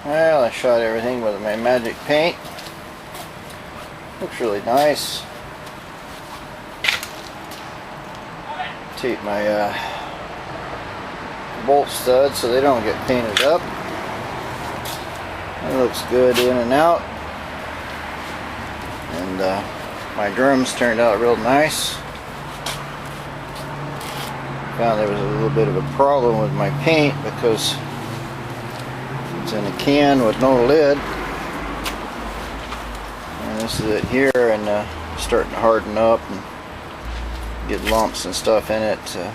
Well, I shot everything with my magic paint. Looks really nice. Tape my bolt studs so they don't get painted up. It looks good in and out. And my drums turned out real nice. Found there was a little bit of a problem with my paint because it's in a can with no lid. And this is it here, and starting to harden up and get lumps and stuff in it. I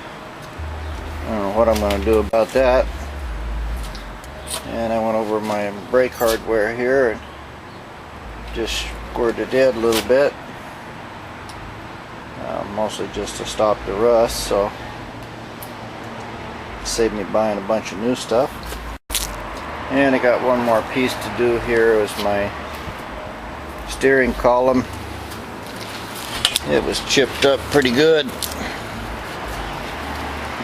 don't know what I'm going to do about that. And I went over my brake hardware here and just squirted it a little bit. Mostly just to stop the rust, so saved me buying a bunch of new stuff. And I got one more piece to do here. It was my steering column. It was chipped up pretty good. A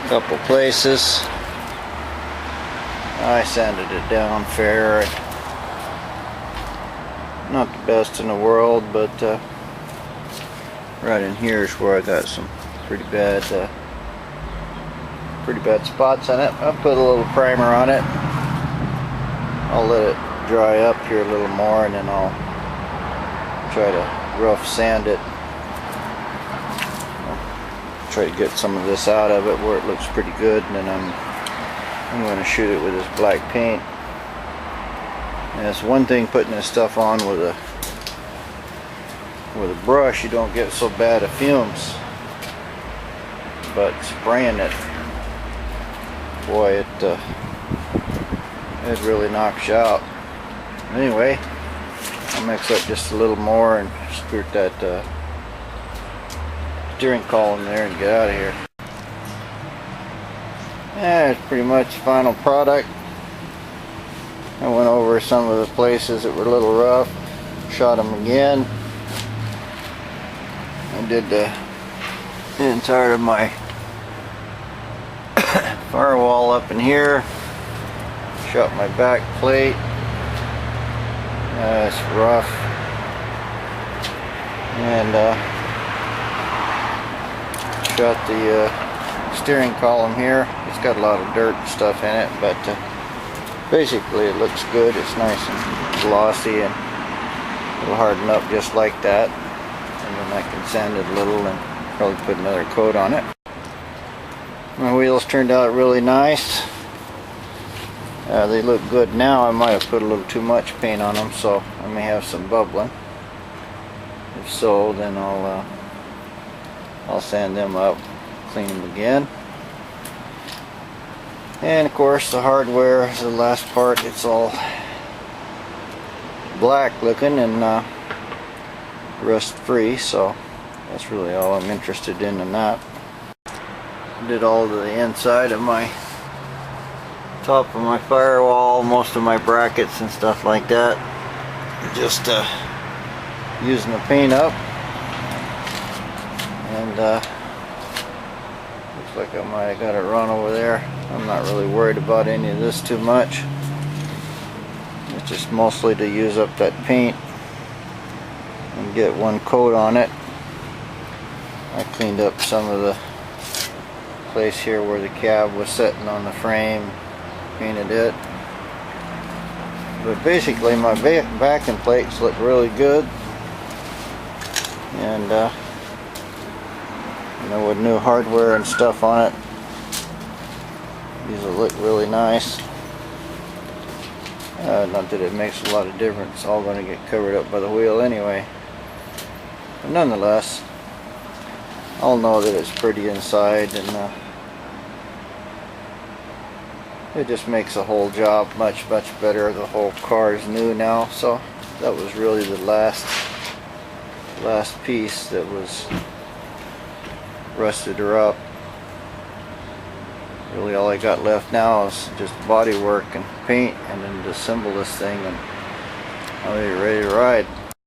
couple places. I sanded it down fair. Not the best in the world, but right in here is where I got some pretty bad spots on it. I'll put a little primer on it. I'll let it dry up here a little more, and then I'll try to rough sand it. I'll try to get some of this out of it where it looks pretty good, and then I'm going to shoot it with this black paint. And it's one thing putting this stuff on with a brush, you don't get so bad of fumes, but spraying it, boy, it really knocks you out. Anyway, I'll mix up just a little more and squirt that steering column there and get out of here. Yeah, it's pretty much the final product. I went over some of the places that were a little rough, shot them again. I did the inside of my firewall up in here. Shot my back plate. It's rough. And shot the steering column here. It's got a lot of dirt and stuff in it, but basically it looks good. It's nice and glossy, and it'll harden up just like that. And then I can sand it a little and probably put another coat on it. My wheels turned out really nice. They look good now. I might have put a little too much paint on them, so I may have some bubbling. If so, then I'll sand them up, clean them again. And of course the hardware is the last part. It's all black looking and rust free, so that's really all I'm interested in that. Did all the inside of my top of my firewall, most of my brackets and stuff like that, just using the paint up. And looks like I might have got it run over there. I'm not really worried about any of this too much. It's just mostly to use up that paint and get one coat on it. I cleaned up some of the place here where the cab was sitting on the frame, painted it. But basically my backing plates look really good, and you know, with new hardware and stuff on it, these will look really nice. Not that it makes a lot of difference, it's all going to get covered up by the wheel anyway, but nonetheless I'll know that it's pretty inside, and it just makes the whole job much better. The whole car is new now, so that was really the last piece that was rusted her up. Really all I got left now is just body work and paint, and then to assemble this thing, and I'll be ready to ride.